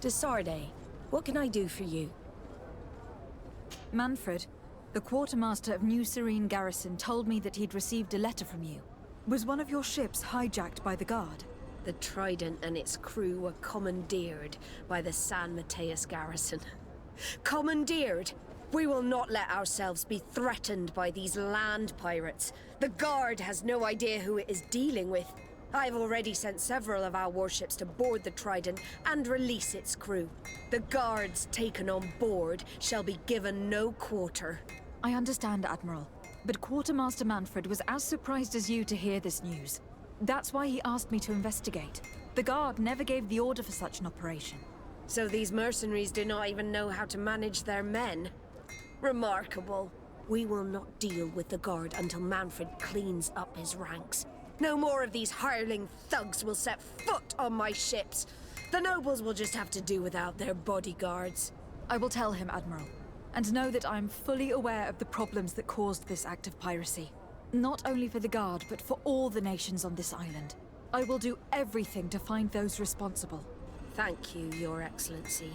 Desarde, what can I do for you? Manfred, the quartermaster of New Serene Garrison told me that he'd received a letter from you. Was one of your ships hijacked by the Guard? The Trident and its crew were commandeered by the San Mateus Garrison. Commandeered? We will not let ourselves be threatened by these land pirates. The Guard has no idea who it is dealing with. I've already sent several of our warships to board the Trident and release its crew. The Guards taken on board shall be given no quarter. I understand, Admiral, but Quartermaster Manfred was as surprised as you to hear this news. That's why he asked me to investigate. The Guard never gave the order for such an operation. So these mercenaries do not even know how to manage their men? Remarkable. We will not deal with the Guard until Manfred cleans up his ranks. No more of these hireling thugs will set foot on my ships. The nobles will just have to do without their bodyguards. I will tell him, Admiral, and know that I am fully aware of the problems that caused this act of piracy. Not only for the Guard, but for all the nations on this island. I will do everything to find those responsible. Thank you, Your Excellency.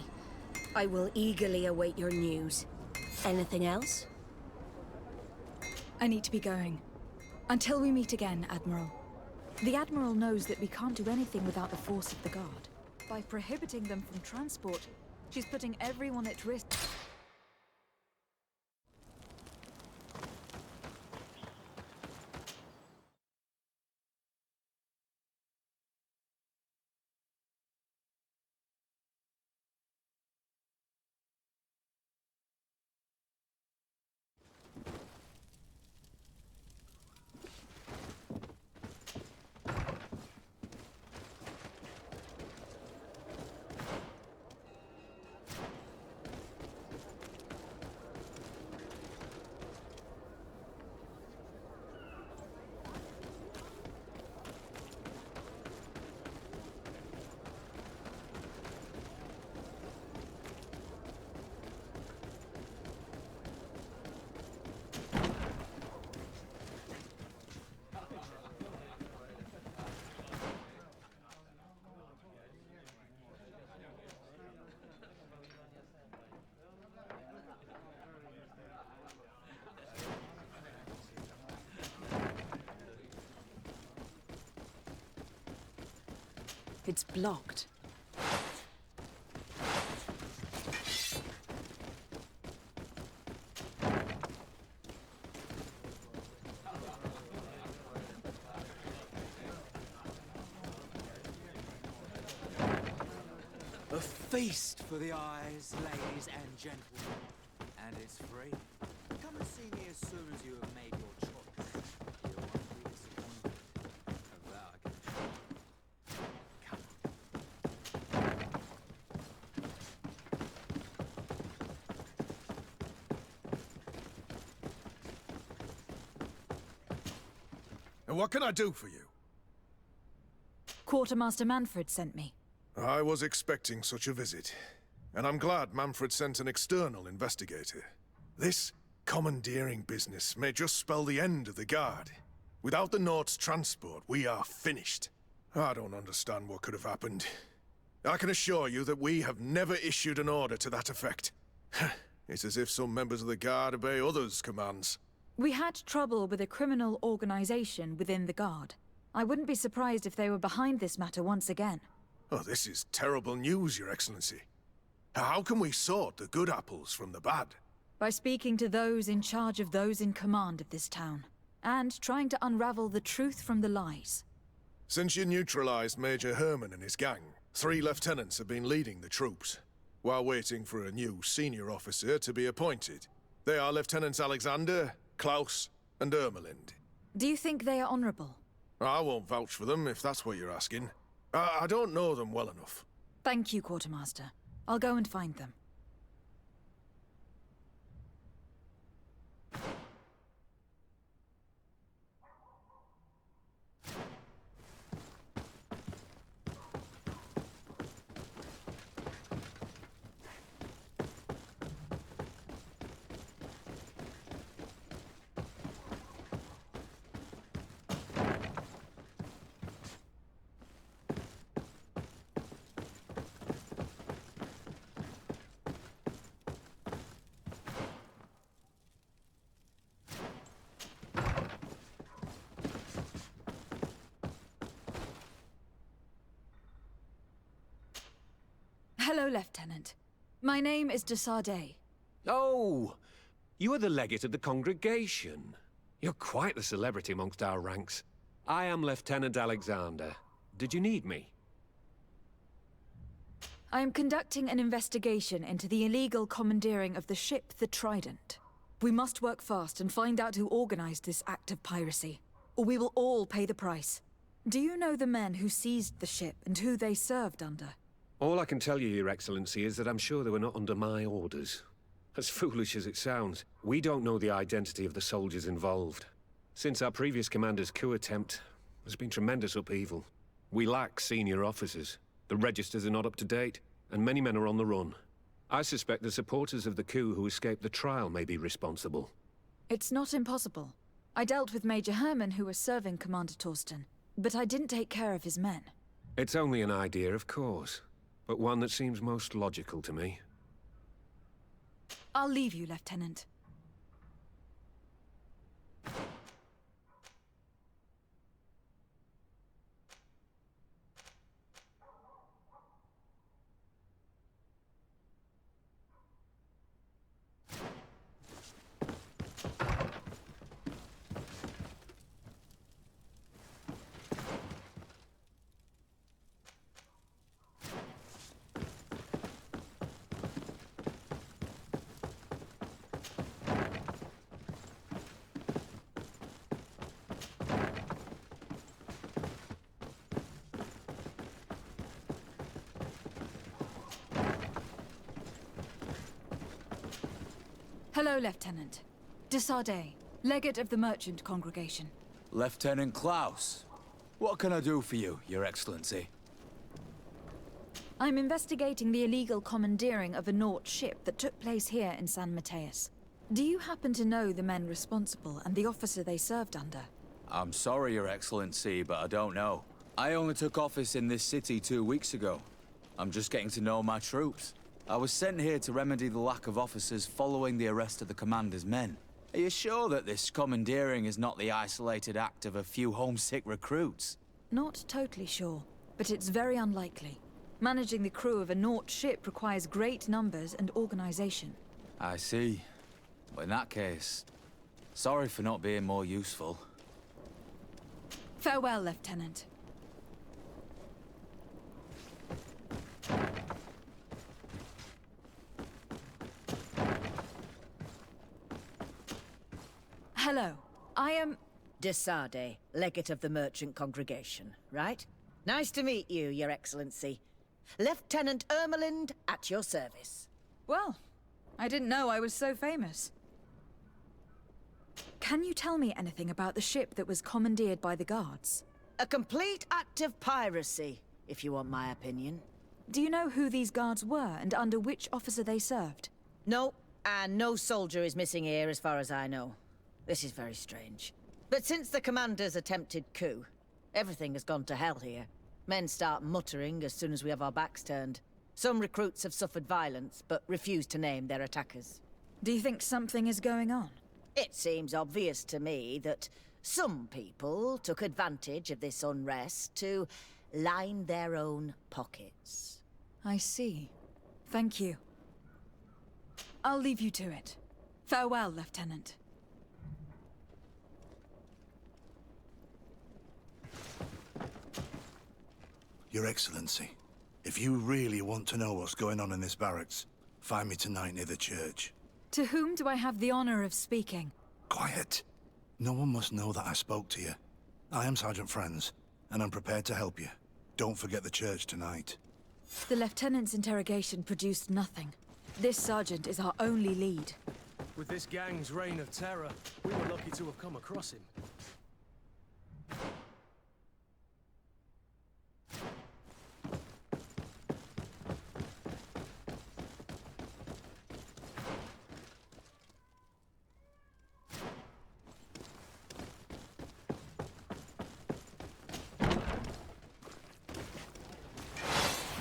I will eagerly await your news. Anything else? I need to be going. Until we meet again, Admiral. The Admiral knows that we can't do anything without the force of the Guard. By prohibiting them from transport, she's putting everyone at risk. It's blocked. A feast for the eyes, ladies and gentlemen. And it's free. Come and see me as soon as you have made your choice. You won't be disappointed. Of that I can assure you. And what can I do for you? Quartermaster Manfred sent me. I was expecting such a visit, and I'm glad Manfred sent an external investigator. This commandeering business may just spell the end of the Guard. Without the Nord's transport, we are finished. I don't understand what could have happened. I can assure you that we have never issued an order to that effect. It's as if some members of the Guard obey others' commands. We had trouble with a criminal organization within the Guard. I wouldn't be surprised if they were behind this matter once again. Oh, this is terrible news, Your Excellency. How can we sort the good apples from the bad? By speaking to those in charge of those in command of this town, and trying to unravel the truth from the lies. Since you neutralized Major Herman and his gang, 3 lieutenants have been leading the troops, while waiting for a new senior officer to be appointed. They are Lieutenants Alexander, Klaus, and Ermelind. Do you think they are honorable? I won't vouch for them, if that's what you're asking. I don't know them well enough. Thank you, Quartermaster. I'll go and find them. Hello, Lieutenant. My name is de Sardet. Oh, you are the legate of the congregation. You're quite the celebrity amongst our ranks. I am Lieutenant Alexander. Did you need me? I am conducting an investigation into the illegal commandeering of the ship, the Trident. We must work fast and find out who organized this act of piracy, or we will all pay the price. Do you know the men who seized the ship and who they served under? All I can tell you, Your Excellency, is that I'm sure they were not under my orders. As foolish as it sounds, we don't know the identity of the soldiers involved. Since our previous commander's coup attempt, there's been tremendous upheaval. We lack senior officers. The registers are not up to date, and many men are on the run. I suspect the supporters of the coup who escaped the trial may be responsible. It's not impossible. I dealt with Major Herman, who was serving Commander Torsten, but I didn't take care of his men. It's only an idea, of course, but one that seems most logical to me. I'll leave you, Lieutenant. Hello, Lieutenant. De Sardet, legate of the merchant congregation. Lieutenant Klaus. What can I do for you, Your Excellency? I'm investigating the illegal commandeering of a Nort ship that took place here in San Mateus. Do you happen to know the men responsible and the officer they served under? I'm sorry, Your Excellency, but I don't know. I only took office in this city 2 weeks ago. I'm just getting to know my troops. I was sent here to remedy the lack of officers following the arrest of the commander's men. Are you sure that this commandeering is not the isolated act of a few homesick recruits? Not totally sure, but it's very unlikely. Managing the crew of a Nort ship requires great numbers and organization. I see. Well, in that case, sorry for not being more useful. Farewell, Lieutenant. Hello, I am... De Sardet, legate of the merchant congregation, right? Nice to meet you, Your Excellency. Lieutenant Ermelind, at your service. Well, I didn't know I was so famous. Can you tell me anything about the ship that was commandeered by the guards? A complete act of piracy, if you want my opinion. Do you know who these guards were and under which officer they served? No, and no soldier is missing here as far as I know. This is very strange. But since the commander's attempted coup, everything has gone to hell here. Men start muttering as soon as we have our backs turned. Some recruits have suffered violence, but refuse to name their attackers. Do you think something is going on? It seems obvious to me that some people took advantage of this unrest to line their own pockets. I see. Thank you. I'll leave you to it. Farewell, Lieutenant. Your Excellency, if you really want to know what's going on in this barracks, find me tonight near the church. To whom do I have the honor of speaking? Quiet. No one must know that I spoke to you. I am Sergeant Franz, and I'm prepared to help you. Don't forget the church tonight. The Lieutenant's interrogation produced nothing. This sergeant is our only lead. With this gang's reign of terror, we were lucky to have come across him.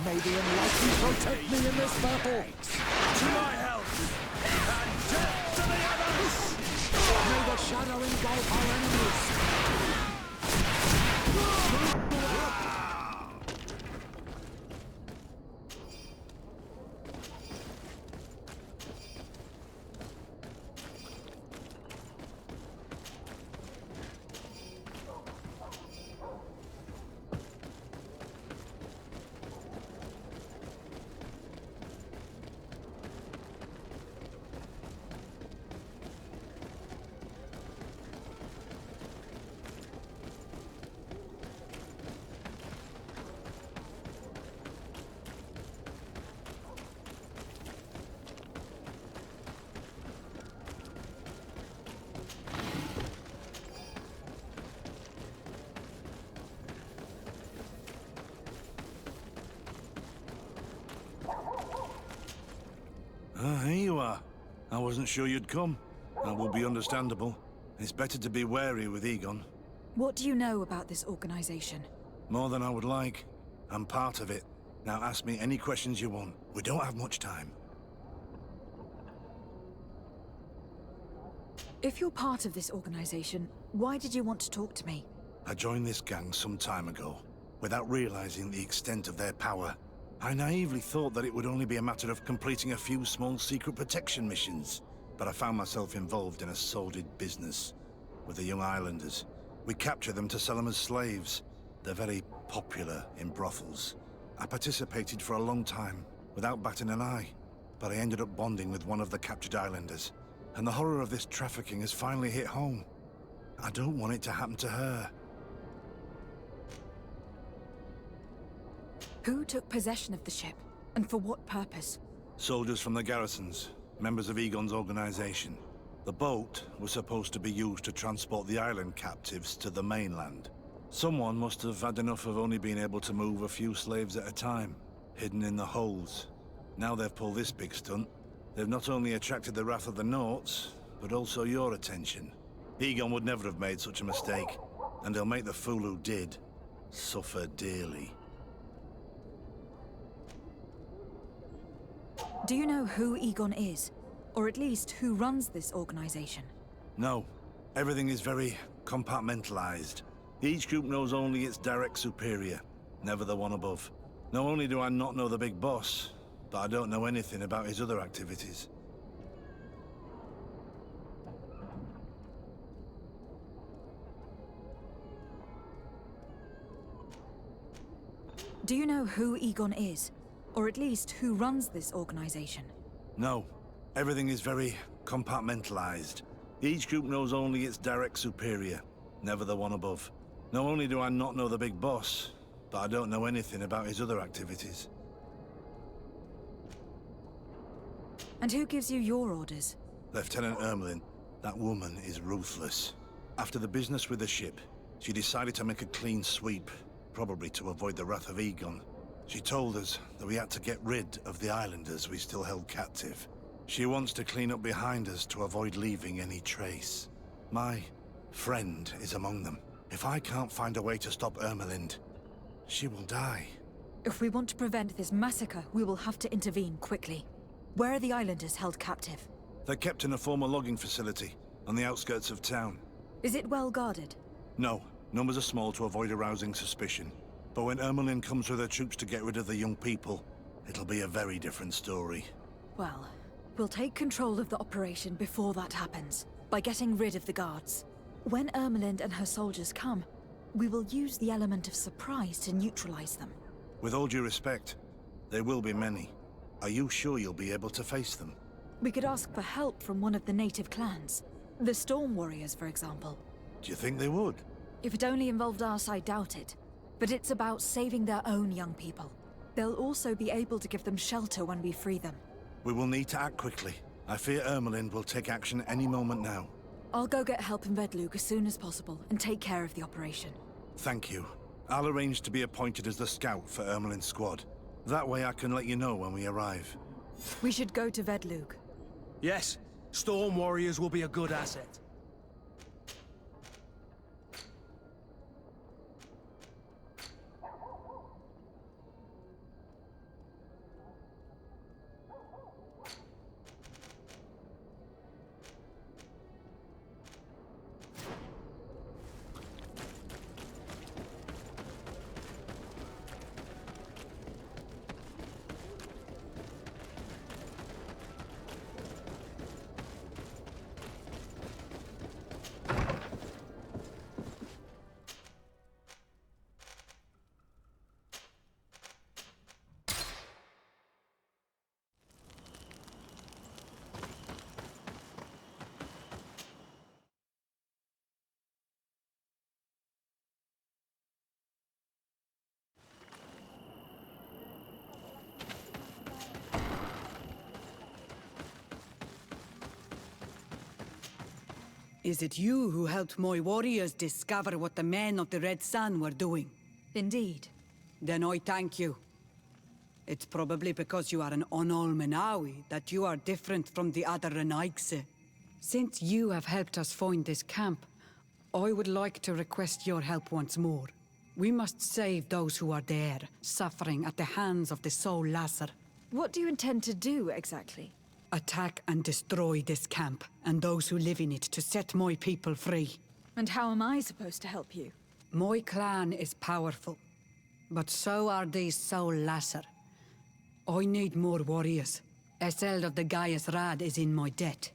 May the enlightened protect me in this battle! To my health! And death to the others! May the shadow engulf our enemies! Ah, here you are. I wasn't sure you'd come. That would be understandable. It's better to be wary with Egon. What do you know about this organization? More than I would like. I'm part of it. Now ask me any questions you want. We don't have much time. If you're part of this organization, why did you want to talk to me? I joined this gang some time ago, without realizing the extent of their power. I naively thought that it would only be a matter of completing a few small secret protection missions. But I found myself involved in a sordid business with the young islanders. We capture them to sell them as slaves. They're very popular in brothels. I participated for a long time, without batting an eye. But I ended up bonding with one of the captured islanders. And the horror of this trafficking has finally hit home. I don't want it to happen to her. Who took possession of the ship, and for what purpose? Soldiers from the garrisons, members of Egon's organization. The boat was supposed to be used to transport the island captives to the mainland. Someone must have had enough of only being able to move a few slaves at a time, hidden in the holds. Now they've pulled this big stunt. They've not only attracted the wrath of the Nauts, but also your attention. Egon would never have made such a mistake, and he'll make the fool who did suffer dearly. Do you know who Egon is? Or at least who runs this organization? No. Everything is very compartmentalized. Each group knows only its direct superior, never the one above. Not only do I not know the big boss, but I don't know anything about his other activities. Do you know who Egon is? Or at least who runs this organization? No. Everything is very compartmentalized. Each group knows only its direct superior, never the one above. Not only do I not know the big boss, but I don't know anything about his other activities. And who gives you your orders? Lieutenant Ermelin. That woman is ruthless. After the business with the ship, she decided to make a clean sweep, probably to avoid the wrath of Egon. She told us that we had to get rid of the islanders we still held captive. She wants to clean up behind us to avoid leaving any trace. My friend is among them. If I can't find a way to stop Ermelind, she will die. If we want to prevent this massacre, we will have to intervene quickly. Where are the islanders held captive? They're kept in a former logging facility on the outskirts of town. Is it well guarded? No, numbers are small to avoid arousing suspicion. But when Ermelin comes with her troops to get rid of the young people, it'll be a very different story. Well, we'll take control of the operation before that happens, by getting rid of the guards. When Ermelind and her soldiers come, we will use the element of surprise to neutralize them. With all due respect, there will be many. Are you sure you'll be able to face them? We could ask for help from one of the native clans. The Storm Warriors, for example. Do you think they would? If it only involved us, I doubt it. But it's about saving their own young people. They'll also be able to give them shelter when we free them. We will need to act quickly. I fear Ermelind will take action any moment now. I'll go get help in Vedlug as soon as possible and take care of the operation. Thank you. I'll arrange to be appointed as the scout for Ermelind's squad. That way I can let you know when we arrive. We should go to Vedlug. Yes, Storm Warriors will be a good asset. Is it you who helped my warriors discover what the men of the Red Sun were doing? Indeed. Then I thank you. It's probably because you are an Onol that you are different from the other Renaigse. Since you have helped us find this camp, I would like to request your help once more. We must save those who are there, suffering at the hands of the Soul Lasser. What do you intend to do, exactly? Attack and destroy this camp, and those who live in it to set my people free. And how am I supposed to help you? My clan is powerful, but so are these Soul Lasser. I need more warriors. Eseld of the Gaius Rad is in my debt,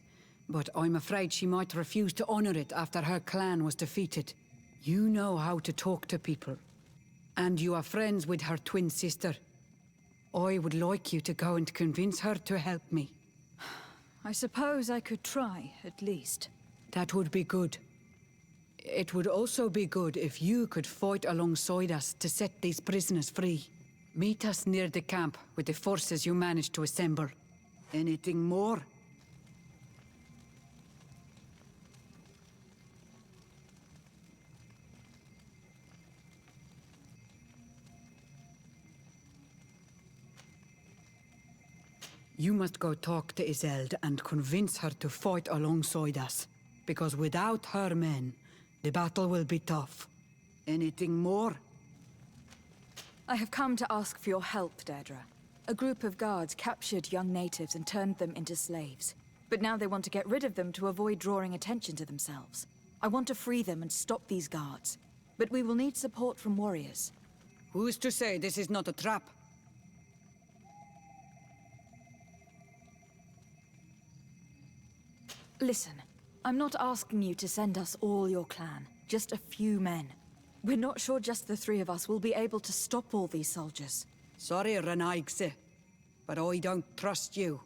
but I'm afraid she might refuse to honor it after her clan was defeated. You know how to talk to people, and you are friends with her twin sister. I would like you to go and convince her to help me. I suppose I could try, at least. That would be good. It would also be good if you could fight alongside us to set these prisoners free. Meet us near the camp with the forces you managed to assemble. Anything more? You must go talk to Iseld and convince her to fight alongside us. Because without her men, the battle will be tough. Anything more? I have come to ask for your help, Deirdre. A group of guards captured young natives and turned them into slaves. But now they want to get rid of them to avoid drawing attention to themselves. I want to free them and stop these guards. But we will need support from warriors. Who's to say this is not a trap? Listen, I'm not asking you to send us all your clan, just a few men. We're not sure just the three of us will be able to stop all these soldiers. Sorry, Renaigse, but I don't trust you.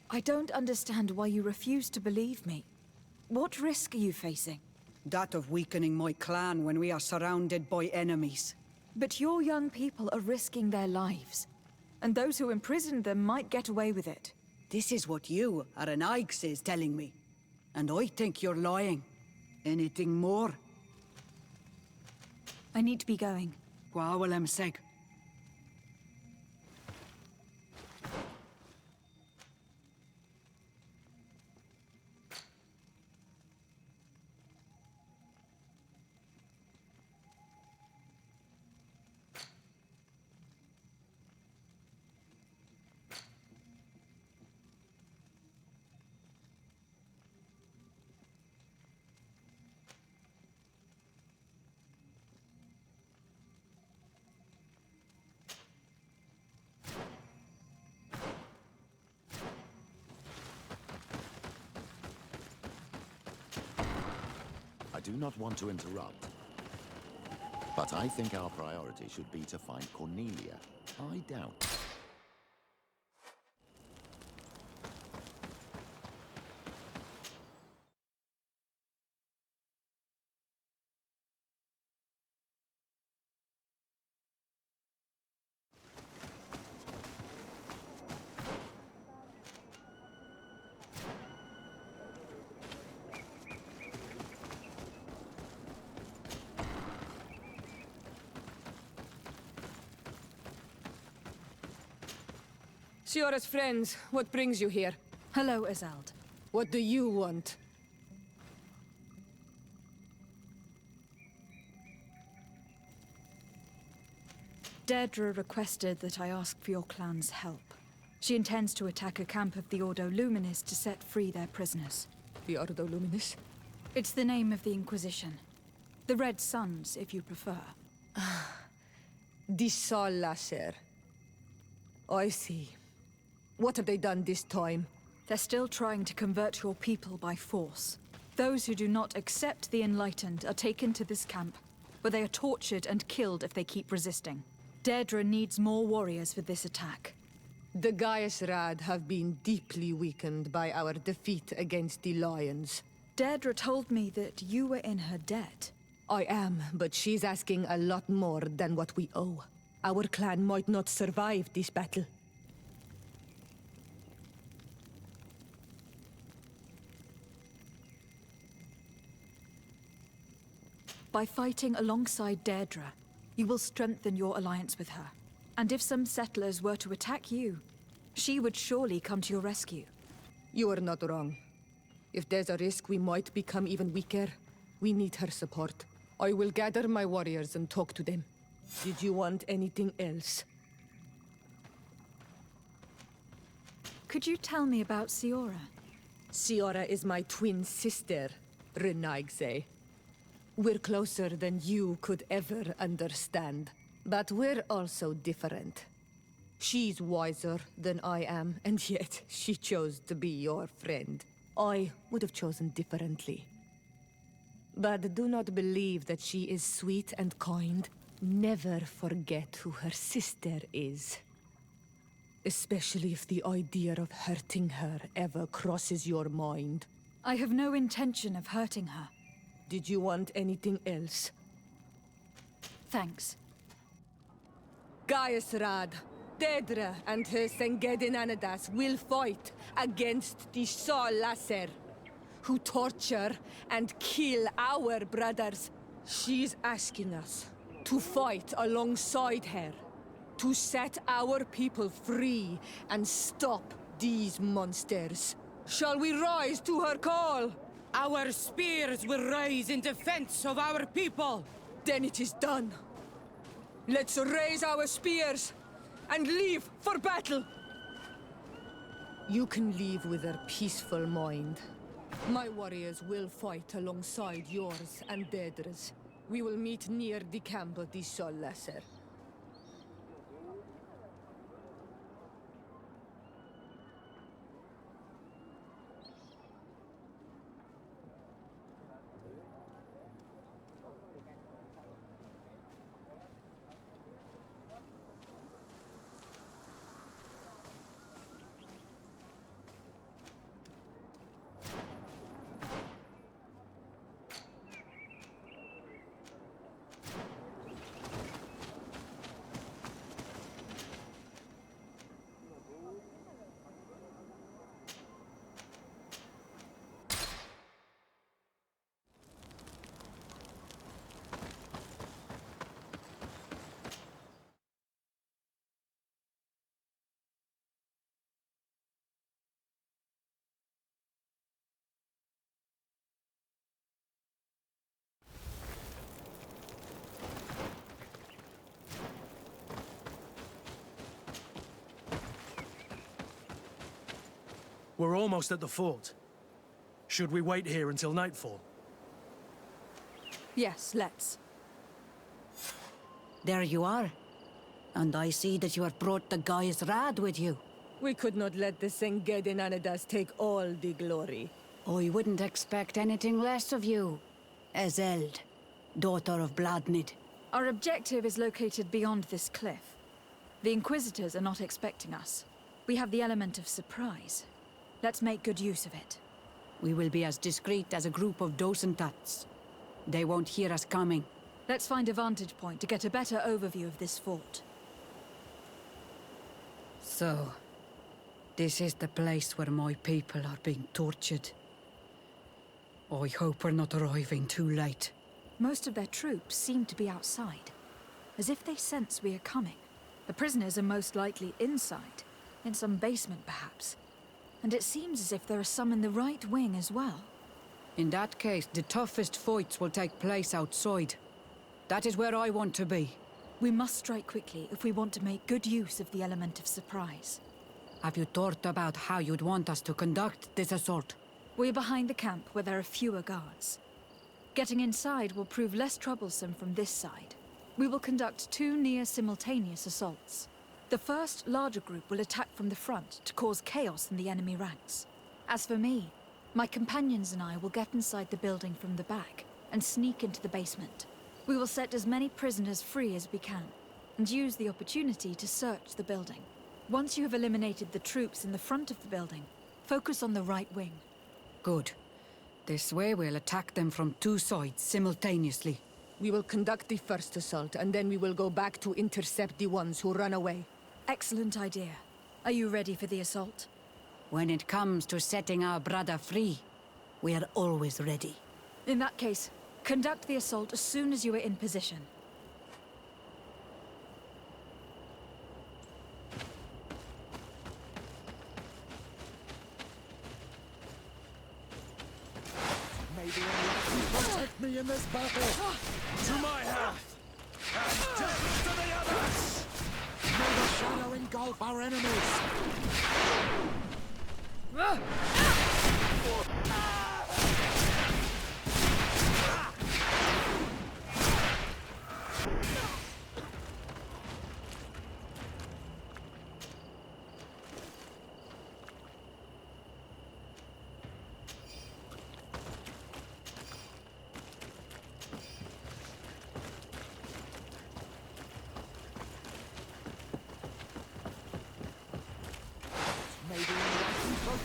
I don't understand why you refuse to believe me. What risk are you facing? That of weakening my clan when we are surrounded by enemies. But your young people are risking their lives. And those who imprisoned them might get away with it. This is what you, Renaigse, is telling me. And I think you're lying. Anything more? I need to be going. Gwawalem seg. I do not want to interrupt, but I think our priority should be to find Cornelia. I doubt. Siora's friends, what brings you here? Hello, Iseld. What do you want? Deirdre requested that I ask for your clan's help. She intends to attack a camp of the Ordo Luminis to set free their prisoners. The Ordo Luminis? It's the name of the Inquisition. The Red Suns, if you prefer. The Soul Lasser. I see. What have they done this time? They're still trying to convert your people by force. Those who do not accept the Enlightened are taken to this camp, where they are tortured and killed if they keep resisting. Deirdre needs more warriors for this attack. The Gaius Rad have been deeply weakened by our defeat against the Lions. Deirdre told me that you were in her debt. I am, but she's asking a lot more than what we owe. Our clan might not survive this battle. By fighting alongside Deirdre, you will strengthen your alliance with her. And if some settlers were to attack you, she would surely come to your rescue. You are not wrong. If there's a risk we might become even weaker, we need her support. I will gather my warriors and talk to them. Did you want anything else? Could you tell me about Siora? Siora is my twin sister, Renaigse. We're closer than you could ever understand. But we're also different. She's wiser than I am, and yet she chose to be your friend. I would have chosen differently. But do not believe that she is sweet and kind. Never forget who her sister is. Especially if the idea of hurting her ever crosses your mind. I have no intention of hurting her. Did you want anything else? Thanks. Gaiusrad, Deirdre and her Sengedin Anadas will fight against the Sol Lasser, who torture and kill our brothers. She's asking us to fight alongside her, to set our people free and stop these monsters. Shall we rise to her call? Our spears will rise in defense of our people. Then it is done. Let's raise our spears and leave for battle. You can leave with a peaceful mind. My warriors will fight alongside yours and Deirdre's. We will meet near the camp of the Sol Lasser. We're almost at the fort. Should we wait here until nightfall? Yes, let's. There you are. And I see that you have brought the Gaiusrad with you. We could not let the Sengedin Anadas take all the glory. I wouldn't expect anything less of you, Ezeld, daughter of Bladnid. Our objective is located beyond this cliff. The Inquisitors are not expecting us. We have the element of surprise. Let's make good use of it. We will be as discreet as a group of docentats. They won't hear us coming. Let's find a vantage point to get a better overview of this fort. So, this is the place where my people are being tortured. I hope we're not arriving too late. Most of their troops seem to be outside, as if they sense we are coming. The prisoners are most likely inside, in some basement perhaps. And it seems as if there are some in the right wing as well. In that case, the toughest fights will take place outside. That is where I want to be. We must strike quickly if we want to make good use of the element of surprise. Have you thought about how you'd want us to conduct this assault? We're behind the camp where there are fewer guards. Getting inside will prove less troublesome from this side. We will conduct 2 near-simultaneous assaults. The first, larger group will attack from the front to cause chaos in the enemy ranks. As for me, my companions and I will get inside the building from the back and sneak into the basement. We will set as many prisoners free as we can, and use the opportunity to search the building. Once you have eliminated the troops in the front of the building, focus on the right wing. Good. This way we'll attack them from 2 sides simultaneously. We will conduct the first assault, and then we will go back to intercept the ones who run away. Excellent idea. Are you ready for the assault? When it comes to setting our brother free, we are always ready. In that case, Conduct the assault as soon as you are in position. Maybe you protect me in this battle. To my health! And death to the others! May the shadow engulf our enemies.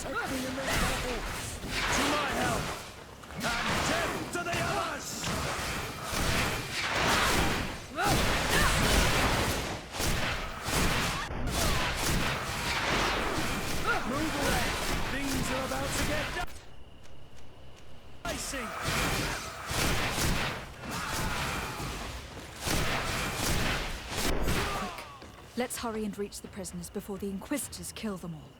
Protect me in this battle! To my help! And death to the others! Move away! Things are about to get dicey! Quick. Let's hurry and reach the prisoners before the Inquisitors kill them all.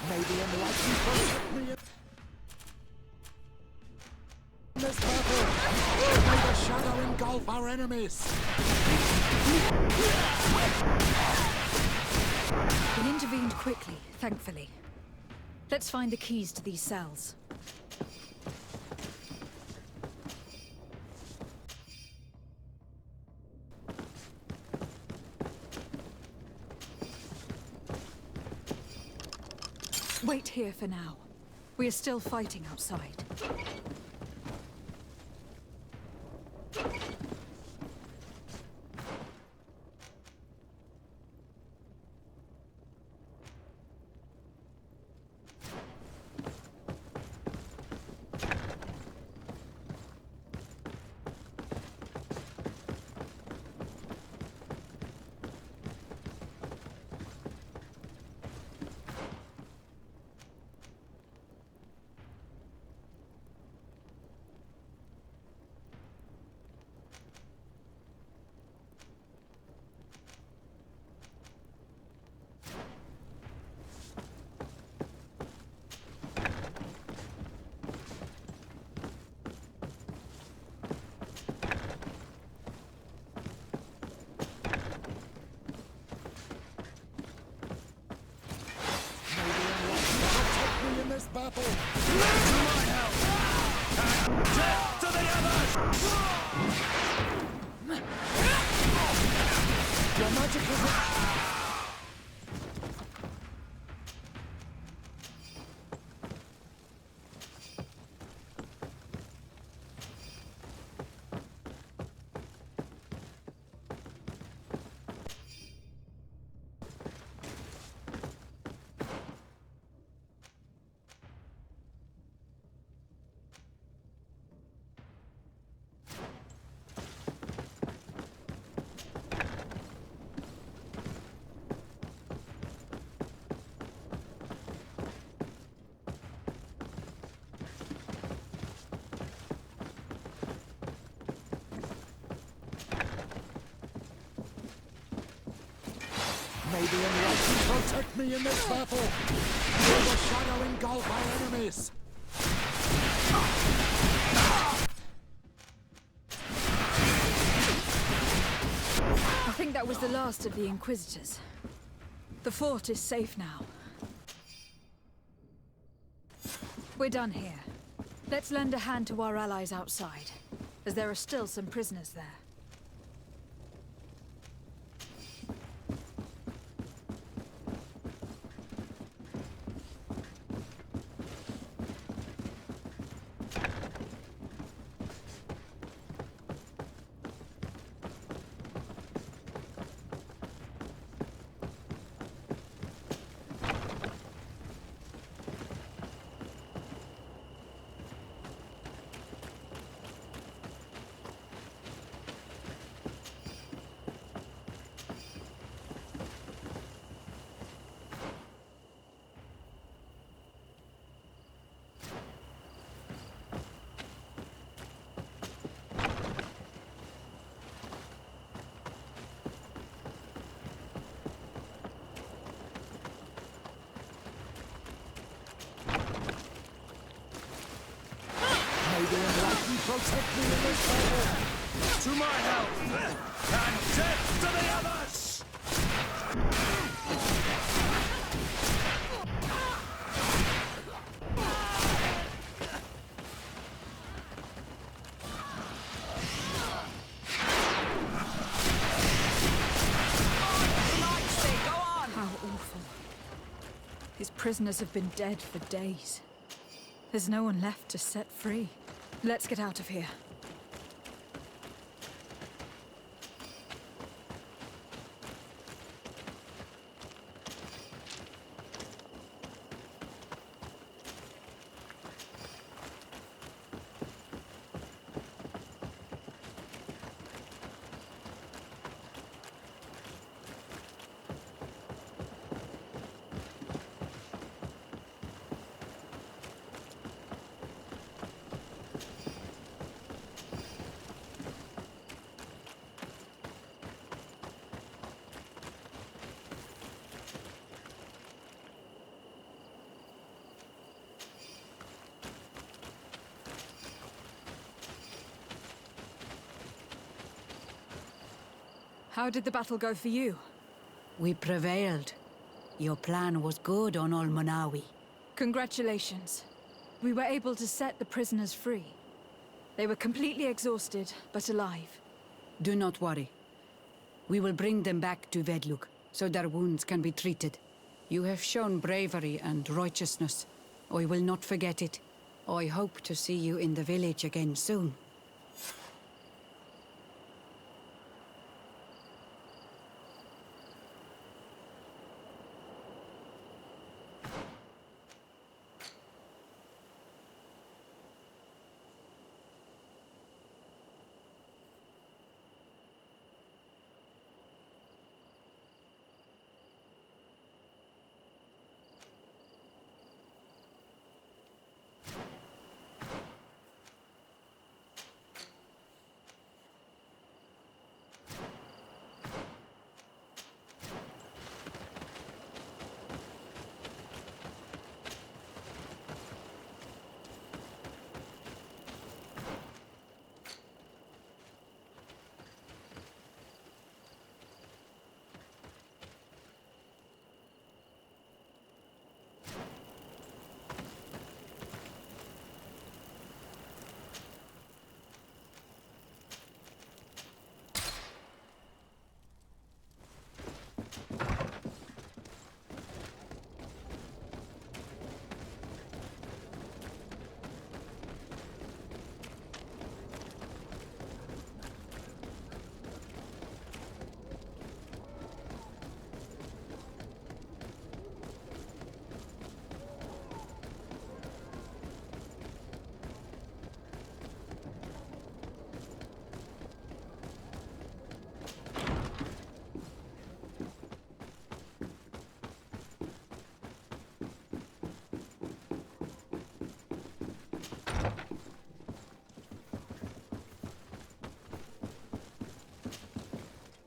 May the enlightened protect me in this battle! May the shadow engulf our enemies! We intervened quickly, thankfully. Let's find the keys to these cells. Wait here for now. We are still fighting outside. This battle! To my help! And death to the others! Your magic is... May the enlightened protect me in this battle! May the shadow engulf our enemies! I think that was the last of the Inquisitors. The fort is safe now. We're done here. Let's lend a hand to our allies outside, as there are still some prisoners there. protect me in this battle. To my help! And death to the others! How awful. His prisoners have been dead for days. There's no one left to set free. Let's get out of here. How did the battle go for you? We prevailed. Your plan was good on Olmonawi. Congratulations. We were able to set the prisoners free. They were completely exhausted, but alive. Do not worry. We will bring them back to Vedluk, so their wounds can be treated. You have shown bravery and righteousness. I will not forget it. I hope to see you in the village again soon.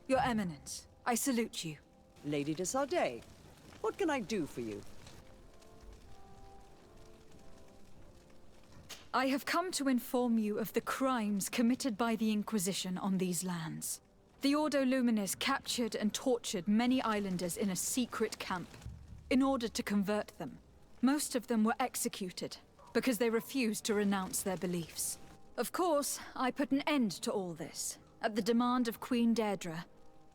Your Eminence, I salute you. Lady de Sardet, what can I do for you? I have come to inform you of the crimes committed by the Inquisition on these lands. The Ordo Luminis captured and tortured many islanders in a secret camp in order to convert them. Most of them were executed because they refused to renounce their beliefs. Of course, I put an end to all this at the demand of Queen Deirdre,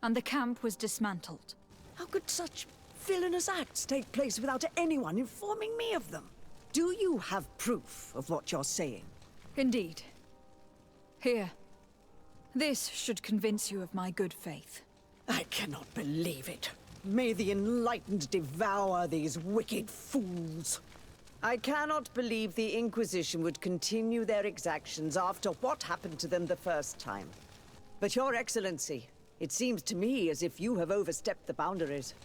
and the camp was dismantled. How could such villainous acts take place without anyone informing me of them? Do you have proof of what you're saying? Indeed. Here. This should convince you of my good faith. I cannot believe it. May the enlightened devour these wicked fools. I cannot believe the Inquisition would continue their exactions after what happened to them the first time. But Your Excellency, it seems to me as if you have overstepped the boundaries.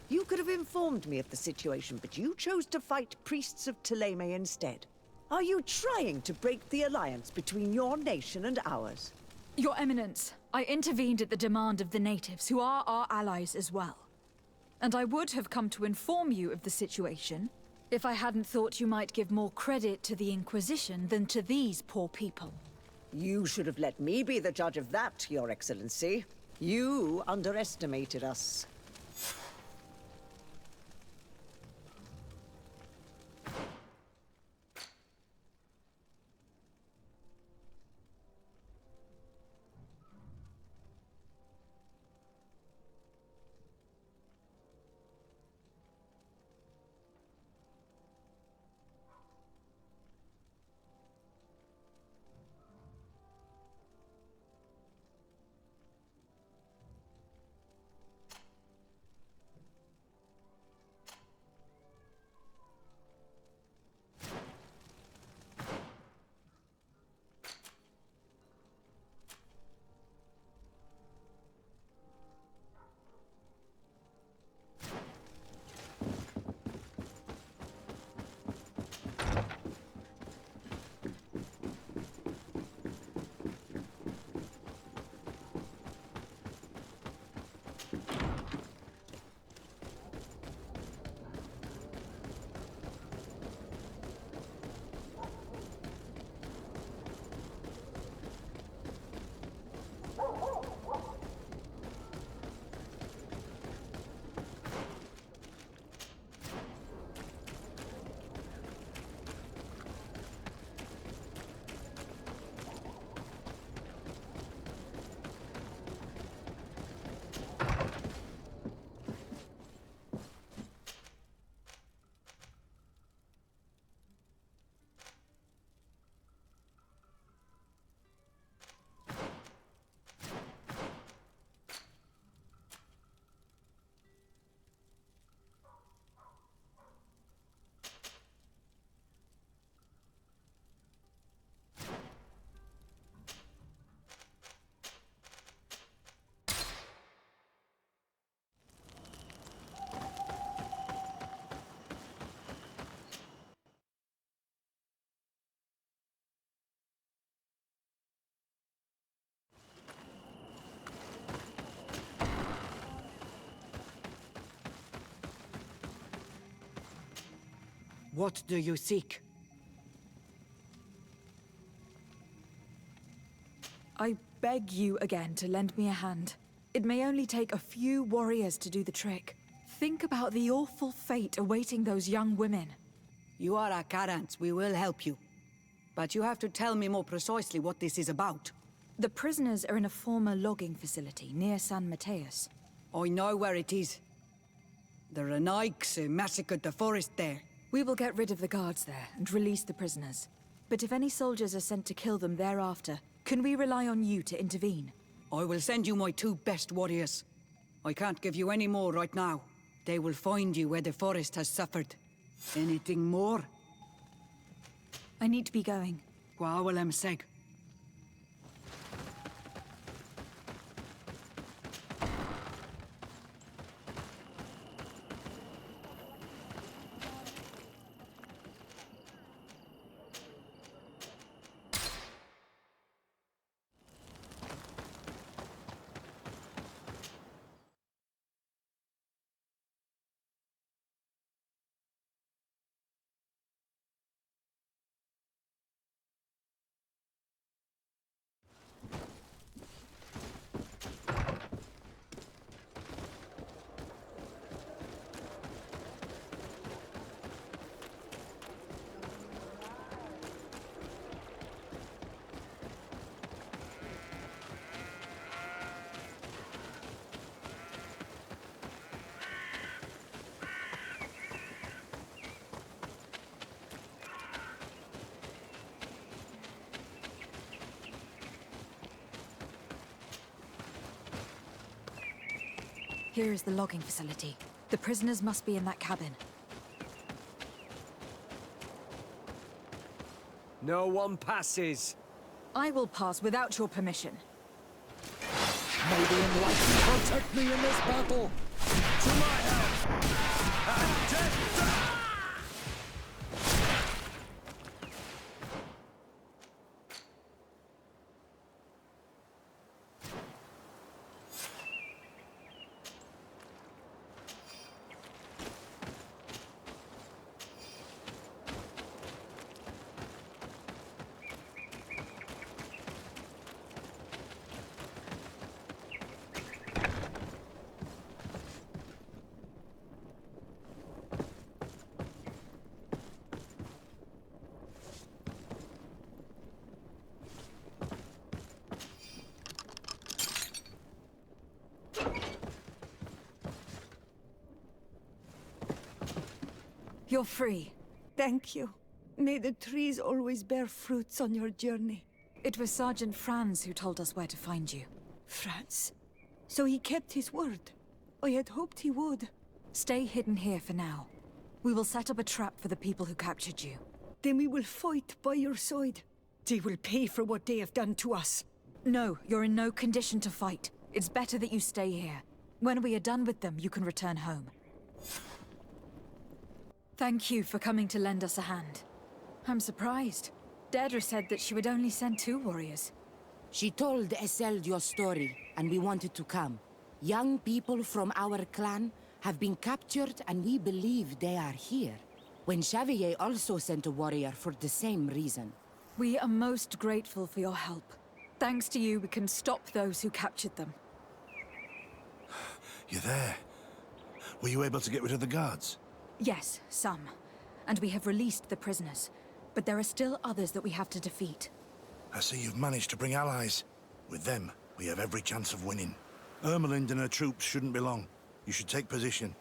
You could have informed me of the situation, but you chose to fight priests of Thélème instead. Are you trying to break the alliance between your nation and ours? Your Eminence, I intervened at the demand of the natives, who are our allies as well. And I would have come to inform you of the situation if I hadn't thought you might give more credit to the Inquisition than to these poor people. You should have let me be the judge of that, Your Excellency. You underestimated us. What do you seek? I beg you again to lend me a hand. It may only take a few warriors to do the trick. Think about the awful fate awaiting those young women. You are our Karants, we will help you. But you have to tell me more precisely what this is about. The prisoners are in a former logging facility near San Mateus. I know where it is. The Renaiks massacred the forest there. We will get rid of the guards there and release the prisoners. But if any soldiers are sent to kill them thereafter, can we rely on you to intervene? I will send you my 2 best warriors. I can't give you any more right now. They will find you where the forest has suffered. Anything more? I need to be going. Gwawalem seg. Here is the logging facility. The prisoners must be in that cabin. No one passes. I will pass without your permission. May the enlightened protect me in this battle! To my help! And death! You're free. Thank you. May the trees always bear fruits on your journey. It was Sergeant Franz who told us where to find you. Franz? So he kept his word. I had hoped he would. Stay hidden here for now. We will set up a trap for the people who captured you. Then we will fight by your side. They will pay for what they have done to us. No, you're in no condition to fight. It's better that you stay here. When we are done with them, you can return home. Thank you for coming to lend us a hand. I'm surprised. Deirdre said that she would only send 2 warriors. She told Eseld your story, and we wanted to come. Young people from our clan have been captured, and we believe they are here. When Xavier also sent a warrior for the same reason. We are most grateful for your help. Thanks to you, we can stop those who captured them. You're there. Were you able to get rid of the guards? Yes, some. And we have released the prisoners. But there are still others that we have to defeat. I see you've managed to bring allies. With them, we have every chance of winning. Ermelind and her troops shouldn't be long. You should take position.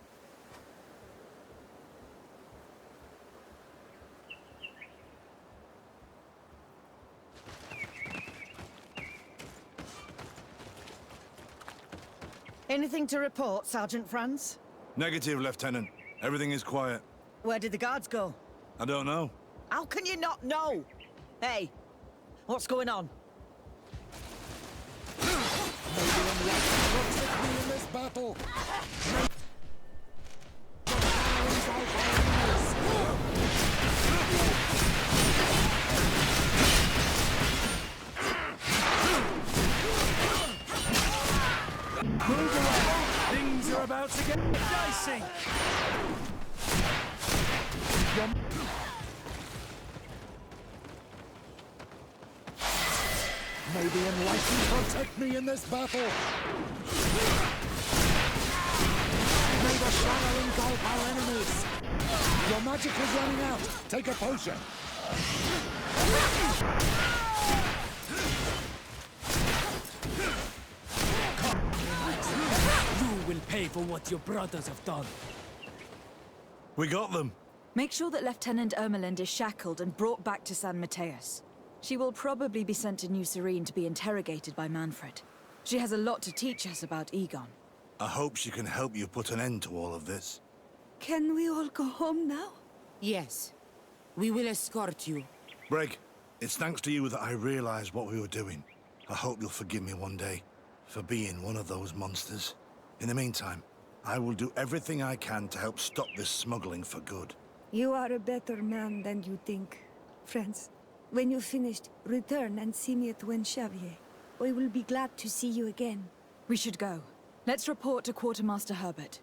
Anything to report, Sergeant Franz? Negative, Lieutenant. Everything is quiet. Where did the guards go? I don't know. How can you not know? Hey, what's going on? Maybe unlikely protect me in this battle. Move away! Things are about to get dicey! May the enlightened protect me in this battle. May the shadow engulf our enemies. Your magic is running out. Take a potion. You will pay for what your brothers have done. We got them. Make sure that Lieutenant Ermelind is shackled and brought back to San Mateus. She will probably be sent to New Serene to be interrogated by Manfred. She has a lot to teach us about Egon. I hope she can help you put an end to all of this. Can we all go home now? Yes. We will escort you. Breg, it's thanks to you that I realized what we were doing. I hope you'll forgive me one day for being one of those monsters. In the meantime, I will do everything I can to help stop this smuggling for good. You are a better man than you think, friends. When you're finished, return and see me at Xavier. I will be glad to see you again. We should go. Let's report to Quartermaster Herbert.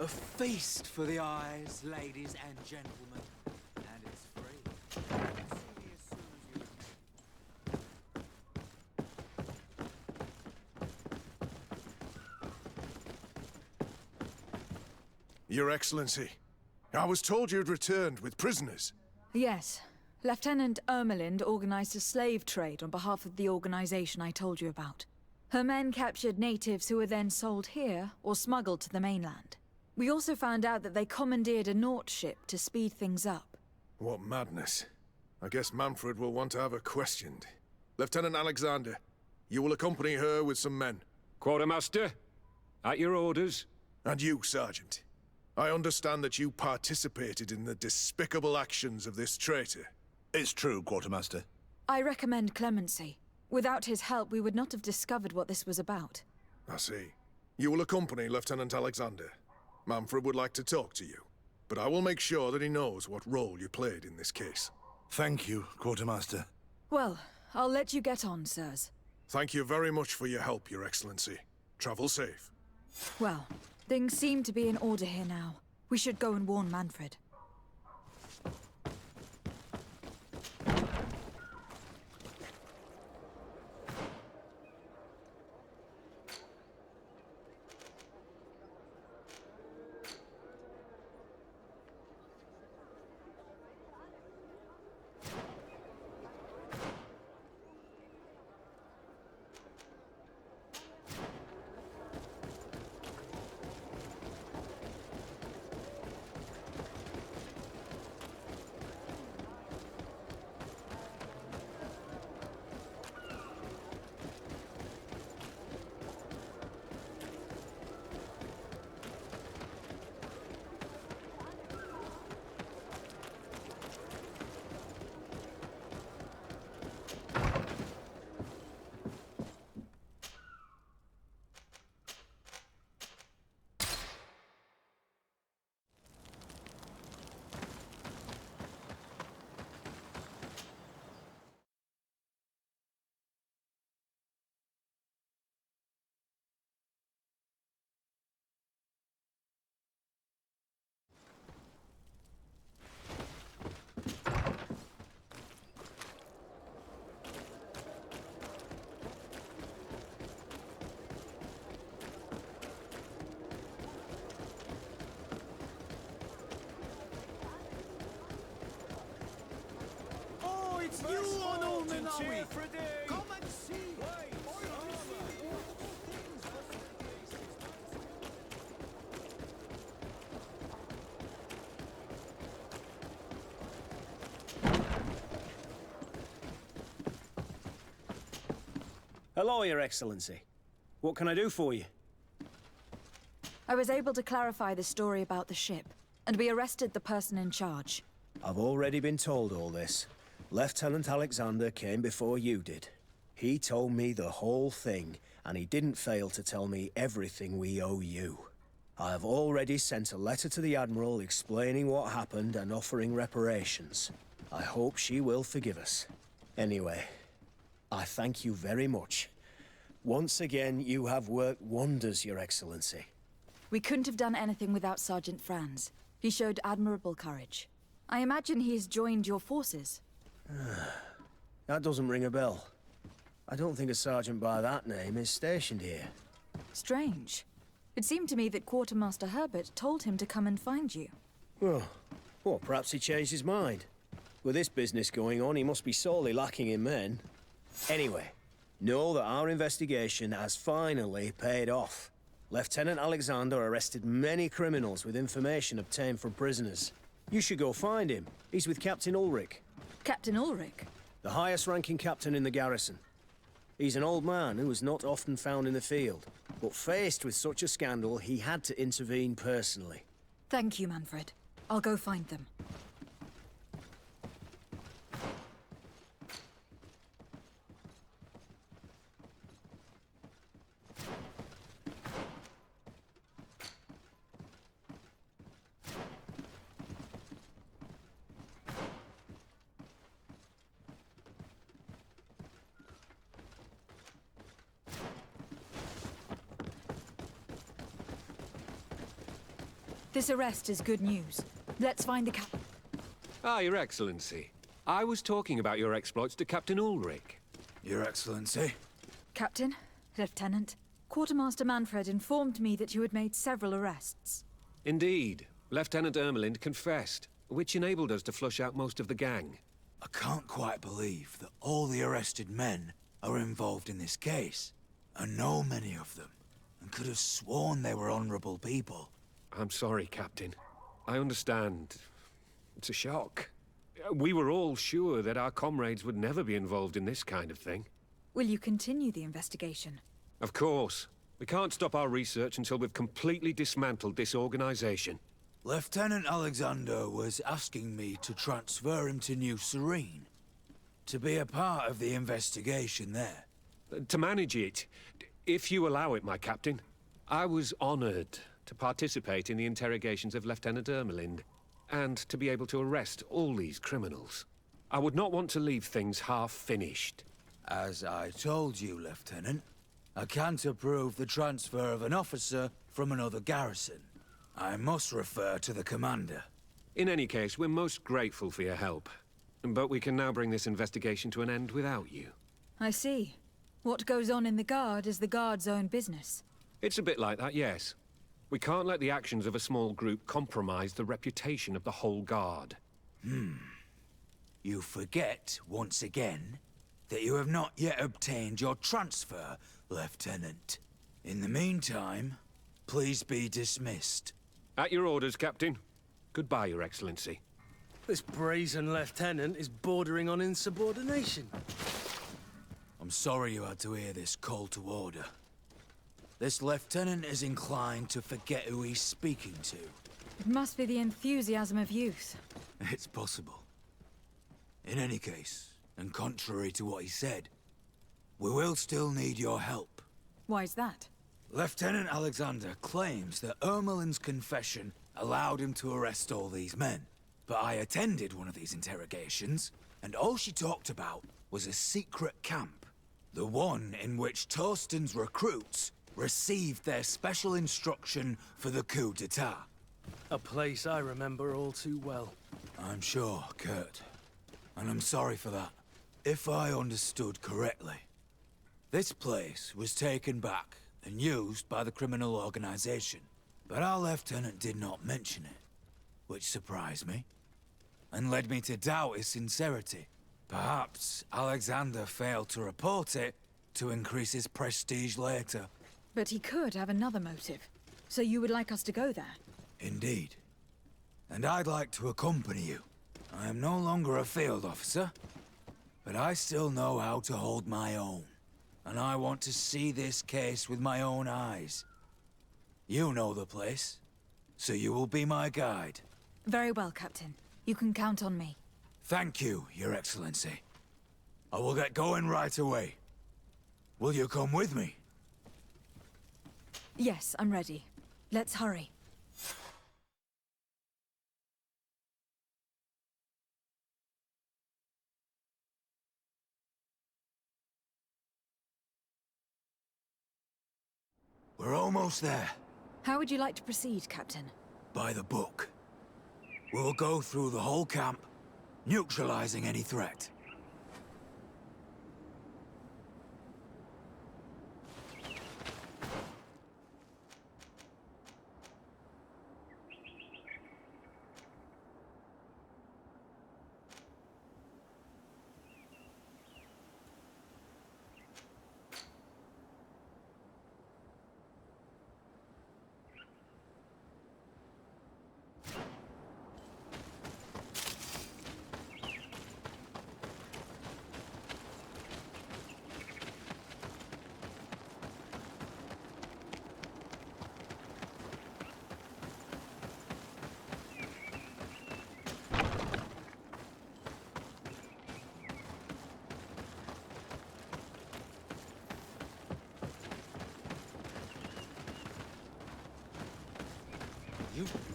A feast for the eyes, ladies and gentlemen. And it's free. Come and see me as soon as you Your Excellency, I was told you'd returned with prisoners. Yes. Lieutenant Ermelind organized a slave trade on behalf of the organization I told you about. Her men captured natives who were then sold here or smuggled to the mainland. We also found out that they commandeered a Naut ship to speed things up. What madness. I guess Manfred will want to have her questioned. Lieutenant Alexander, you will accompany her with some men. Quartermaster, at your orders. And you, Sergeant. I understand that you participated in the despicable actions of this traitor. It's true, Quartermaster. I recommend clemency. Without his help, we would not have discovered what this was about. I see. You will accompany Lieutenant Alexander. Manfred would like to talk to you, but I will make sure that he knows what role you played in this case. Thank you, Quartermaster. Well, I'll let you get on, sirs. Thank you very much for your help, Your Excellency. Travel safe. Well, things seem to be in order here now. We should go and warn Manfred. You on all Minawi! Come and see! Hello, Your Excellency. What can I do for you? I was able to clarify the story about the ship, and we arrested the person in charge. I've already been told all this. Lieutenant Alexander came before you did. He told me the whole thing, and he didn't fail to tell me everything we owe you. I have already sent a letter to the Admiral explaining what happened and offering reparations. I hope she will forgive us. Anyway, I thank you very much. Once again, you have worked wonders, Your Excellency. We couldn't have done anything without Sergeant Franz. He showed admirable courage. I imagine he has joined your forces. That doesn't ring a bell. I don't think a sergeant by that name is stationed here. Strange. It seemed to me that Quartermaster Herbert told him to come and find you. Well, perhaps he changed his mind. With this business going on, he must be sorely lacking in men. Anyway, know that our investigation has finally paid off. Lieutenant Alexander arrested many criminals with information obtained from prisoners. You should go find him. He's with Captain Ulrich. Captain Ulrich? The highest-ranking captain in the garrison. He's an old man who was not often found in the field, but faced with such a scandal, he had to intervene personally. Thank you, Manfred. I'll go find them. This arrest is good news. Let's find the cap... Ah, Your Excellency. I was talking about your exploits to Captain Ulrich. Your Excellency? Captain, Lieutenant, Quartermaster Manfred informed me that you had made several arrests. Indeed. Lieutenant Ermelind confessed, which enabled us to flush out most of the gang. I can't quite believe that all the arrested men are involved in this case. I know many of them, and could have sworn they were honorable people. I'm sorry, Captain. I understand. It's a shock. We were all sure that our comrades would never be involved in this kind of thing. Will you continue the investigation? Of course. We can't stop our research until we've completely dismantled this organization. Lieutenant Alexander was asking me to transfer him to New Serene, to be a part of the investigation there. To manage it, if you allow it, my captain. I was honored to participate in the interrogations of Lieutenant Ermelind, and to be able to arrest all these criminals. I would not want to leave things half-finished. As I told you, Lieutenant, I can't approve the transfer of an officer from another garrison. I must refer to the commander. In any case, we're most grateful for your help. But we can now bring this investigation to an end without you. I see. What goes on in the Guard is the Guard's own business. It's a bit like that, yes. We can't let the actions of a small group compromise the reputation of the whole Guard. You forget, once again, that you have not yet obtained your transfer, Lieutenant. In the meantime, please be dismissed. At your orders, Captain. Goodbye, Your Excellency. This brazen lieutenant is bordering on insubordination. I'm sorry you had to hear this call to order. This lieutenant is inclined to forget who he's speaking to. It must be the enthusiasm of youth. It's possible. In any case, and contrary to what he said, we will still need your help. Why's that? Lieutenant Alexander claims that Ermelin's confession allowed him to arrest all these men. But I attended one of these interrogations, and all she talked about was a secret camp. The one in which Torsten's recruits received their special instruction for the coup d'etat. A place I remember all too well. I'm sure, Kurt. And I'm sorry for that. If I understood correctly, this place was taken back and used by the criminal organization. But our lieutenant did not mention it, which surprised me, and led me to doubt his sincerity. Perhaps Alexander failed to report it to increase his prestige later. But he could have another motive. So you would like us to go there? Indeed. And I'd like to accompany you. I am no longer a field officer, but I still know how to hold my own. And I want to see this case with my own eyes. You know the place, so you will be my guide. Very well, Captain. You can count on me. Thank you, Your Excellency. I will get going right away. Will you come with me? Yes, I'm ready. Let's hurry. We're almost there. How would you like to proceed, Captain? By the book. We'll go through the whole camp, neutralizing any threat.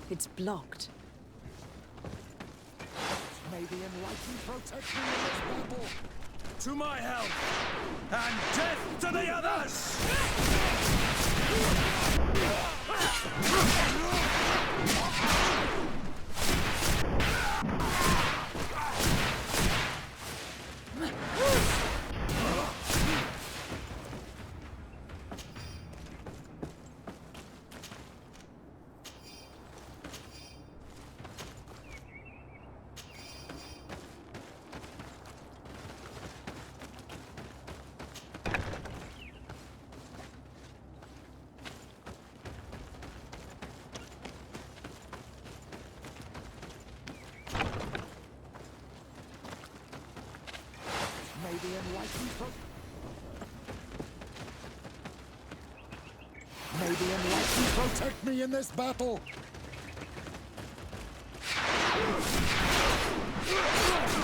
It's blocked. May the enlightened protect me in this battle. To my help! And death to the others! May the enlightened protect me in this battle!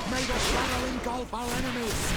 May the shadow engulf our enemies!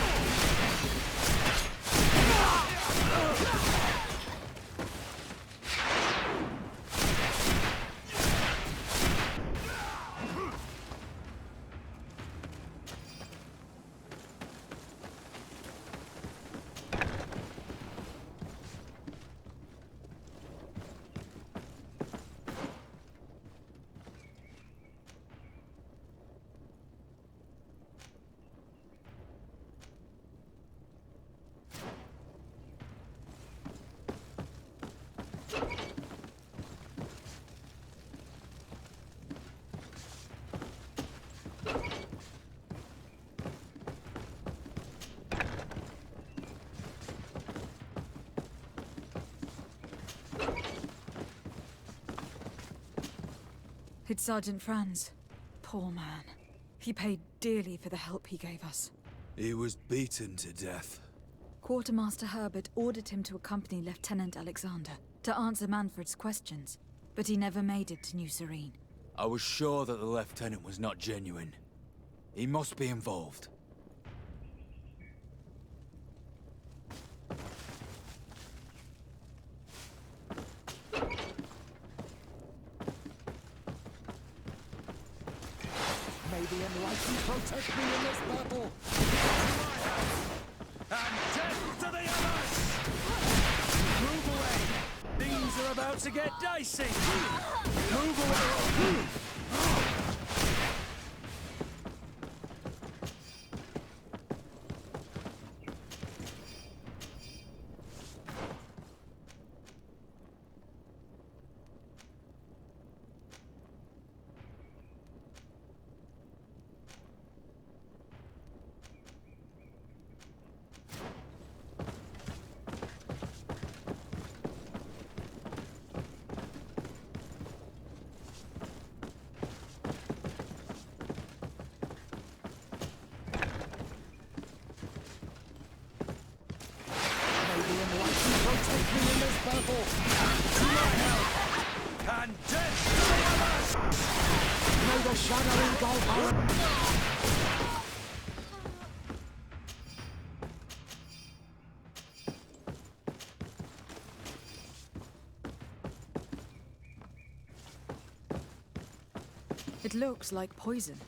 It's Sergeant Franz. Poor man. He paid dearly for the help he gave us. He was beaten to death. Quartermaster Herbert ordered him to accompany Lieutenant Alexander to answer Manfred's questions, but he never made it to New Serene. I was sure that the lieutenant was not genuine. He must be involved. May the enlightened protect me in this battle! And death to the others! Move away! Things are about to get dicey! Move away! Protect me in this battle! To my help! And death to the others! May the shadow engulf our... It looks like poison.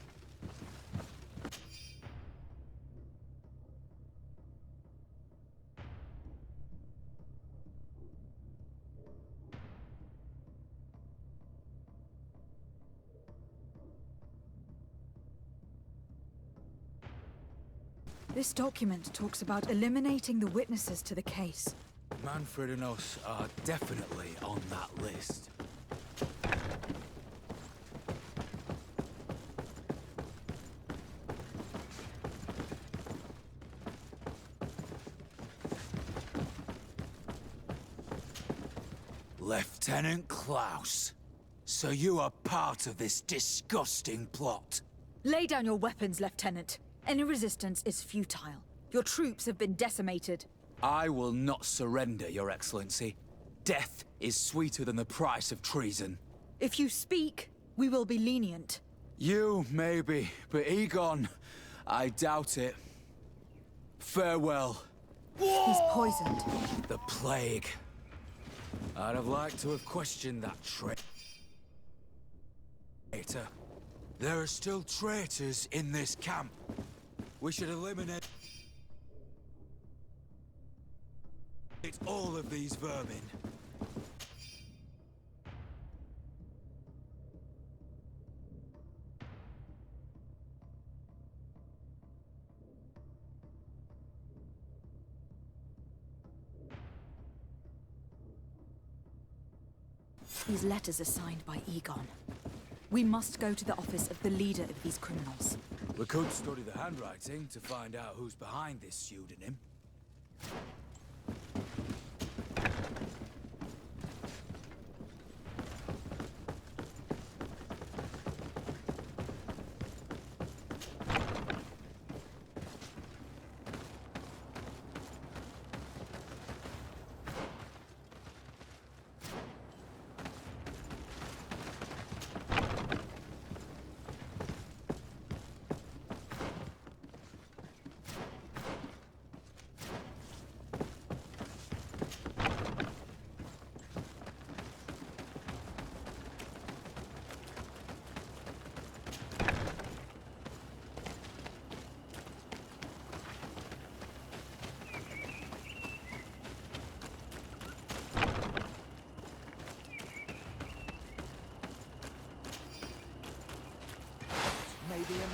This document talks about eliminating the witnesses to the case. Manfred and us are definitely on that list. Lieutenant Klaus, so you are part of this disgusting plot. Lay down your weapons, Lieutenant. Any resistance is futile. Your troops have been decimated. I will not surrender, Your Excellency. Death is sweeter than the price of treason. If you speak, we will be lenient. You, maybe, but Egon, I doubt it. Farewell. He's poisoned. The plague. I'd have liked to have questioned that traitor. There are still traitors in this camp. We should eliminate all of these vermin. These letters are signed by Egon. We must go to the office of the leader of these criminals. We could study the handwriting to find out who's behind this pseudonym.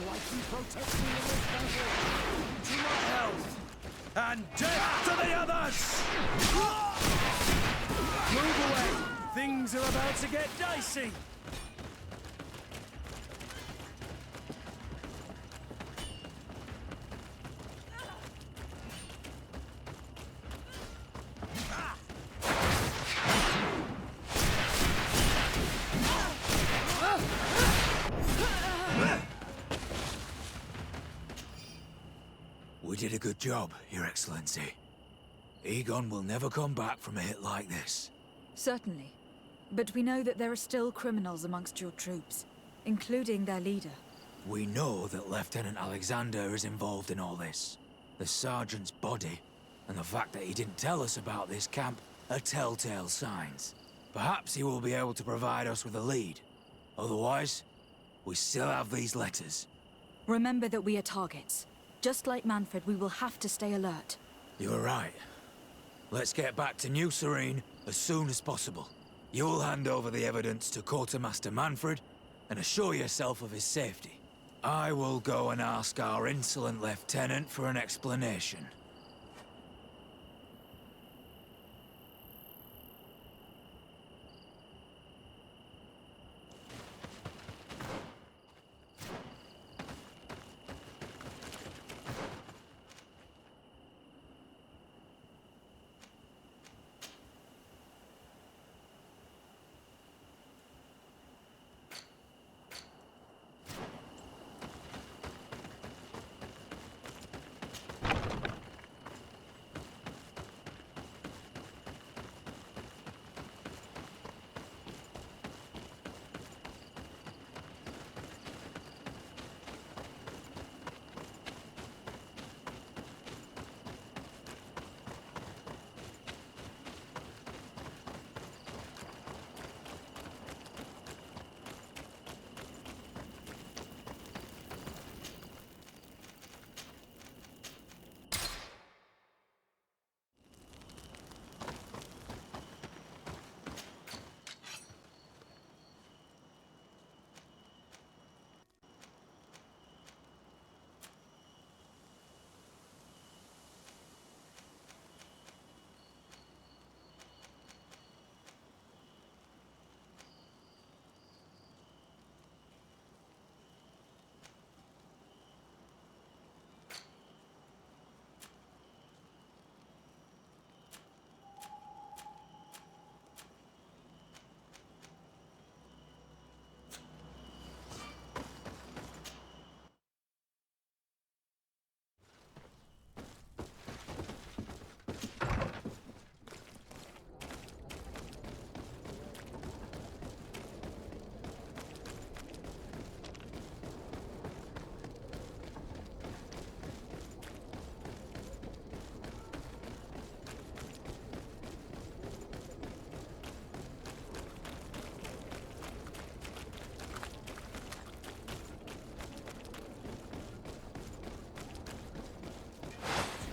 enlightened protect me in this battle. To my health! And death to the others! Move away! Things are about to get dicey! We did a good job, Your Excellency. Egon will never come back from a hit like this. Certainly. But we know that there are still criminals amongst your troops, including their leader. We know that Lieutenant Alexander is involved in all this. The sergeant's body, and the fact that he didn't tell us about this camp, are telltale signs. Perhaps he will be able to provide us with a lead. Otherwise, we still have these letters. Remember that we are targets. Just like Manfred, we will have to stay alert. You're right. Let's get back to New Serene as soon as possible. You'll hand over the evidence to Quartermaster Manfred and assure yourself of his safety. I will go and ask our insolent lieutenant for an explanation.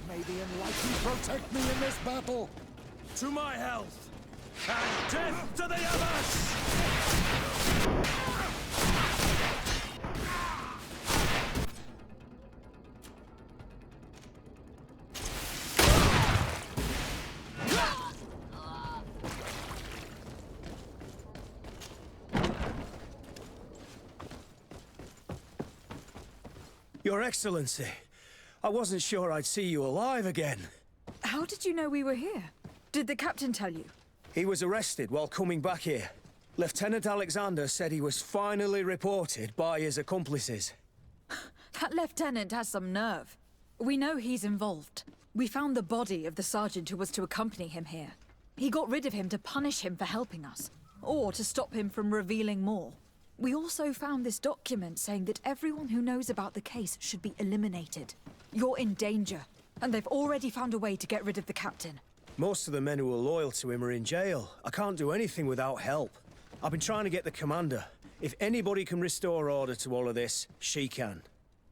May the enlightened protect me in this battle. To my health! And death to the others! Your Excellency, I wasn't sure I'd see you alive again. How did you know we were here? Did the captain tell you? He was arrested while coming back here. Lieutenant Alexander said he was finally reported by his accomplices. That lieutenant has some nerve. We know he's involved. We found the body of the sergeant who was to accompany him here. He got rid of him to punish him for helping us, or to stop him from revealing more. We also found this document saying that everyone who knows about the case should be eliminated. You're in danger, and they've already found a way to get rid of the captain. Most of the men who are loyal to him are in jail. I can't do anything without help. I've been trying to get the commander. If anybody can restore order to all of this, she can.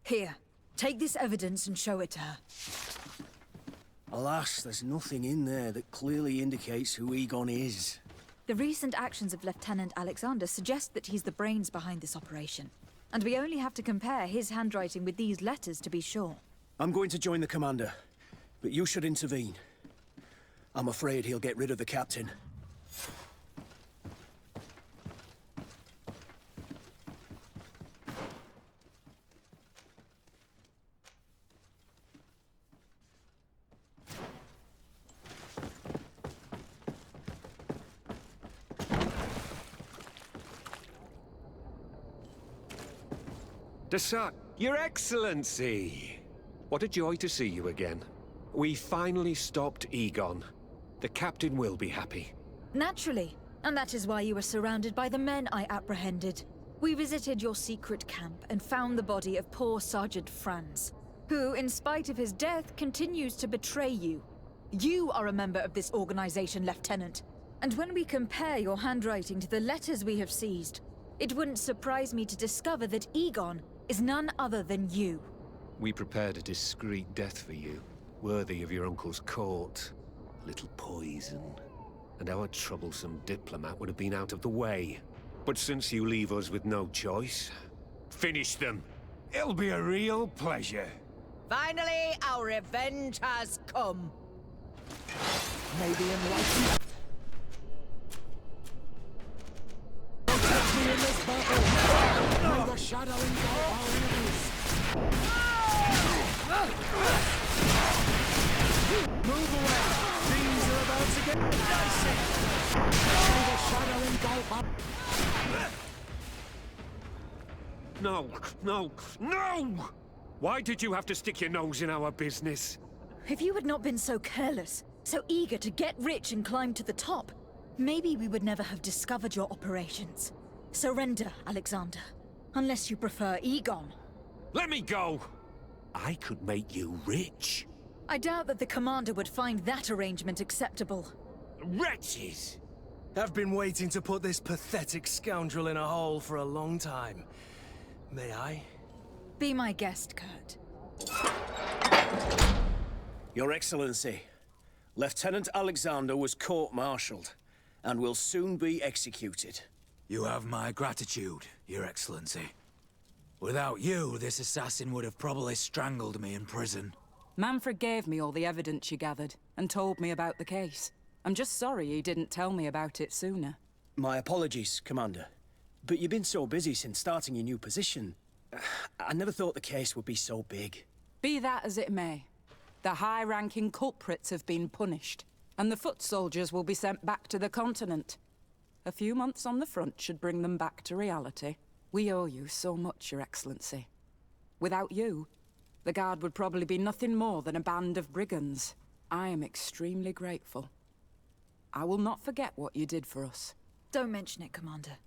Here, take this evidence and show it to her. Alas, there's nothing in there that clearly indicates who Egon is. The recent actions of Lieutenant Alexander suggest that he's the brains behind this operation. And we only have to compare his handwriting with these letters to be sure. I'm going to join the commander, but you should intervene. I'm afraid he'll get rid of the captain. Your Excellency! What a joy to see you again. We finally stopped Egon. The captain will be happy. Naturally. And that is why you were surrounded by the men I apprehended. We visited your secret camp and found the body of poor Sergeant Franz, who, in spite of his death, continues to betray you. You are a member of this organization, Lieutenant. And when we compare your handwriting to the letters we have seized, it wouldn't surprise me to discover that Egon is none other than you. We prepared a discreet death for you, worthy of your uncle's court. A little poison, and our troublesome diplomat would have been out of the way. But since you leave us with no choice, finish them. It'll be a real pleasure. Finally, our revenge has come. Maybe enlightened. Protect me in this battle! May the shadow engulf our enemies! Move away! Things are about to get dicey! May the shadow engulf our... No, no, no! Why did you have to stick your nose in our business? If you had not been so careless, so eager to get rich and climb to the top, maybe we would never have discovered your operations. Surrender, Alexander. Unless you prefer Egon. Let me go! I could make you rich. I doubt that the commander would find that arrangement acceptable. Wretches! I've been waiting to put this pathetic scoundrel in a hole for a long time. May I? Be my guest, Kurt. Your Excellency, Lieutenant Alexander was court-martialed and will soon be executed. You have my gratitude, Your Excellency. Without you, this assassin would have probably strangled me in prison. Manfred gave me all the evidence you gathered and told me about the case. I'm just sorry he didn't tell me about it sooner. My apologies, Commander. But you've been so busy since starting your new position. I never thought the case would be so big. Be that as it may, the high-ranking culprits have been punished, and the foot soldiers will be sent back to the continent. A few months on the front should bring them back to reality. We owe you so much, Your Excellency. Without you, the Guard would probably be nothing more than a band of brigands. I am extremely grateful. I will not forget what you did for us. Don't mention it, Commander.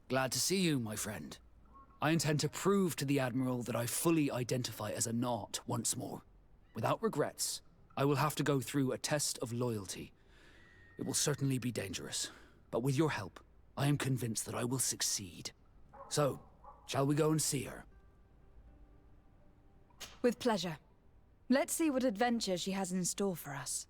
Glad to see you, my friend. I intend to prove to the Admiral that I fully identify as a Naut once more. Without regrets, I will have to go through a test of loyalty. It will certainly be dangerous, but with your help, I am convinced that I will succeed. So, shall we go and see her? With pleasure. Let's see what adventure she has in store for us.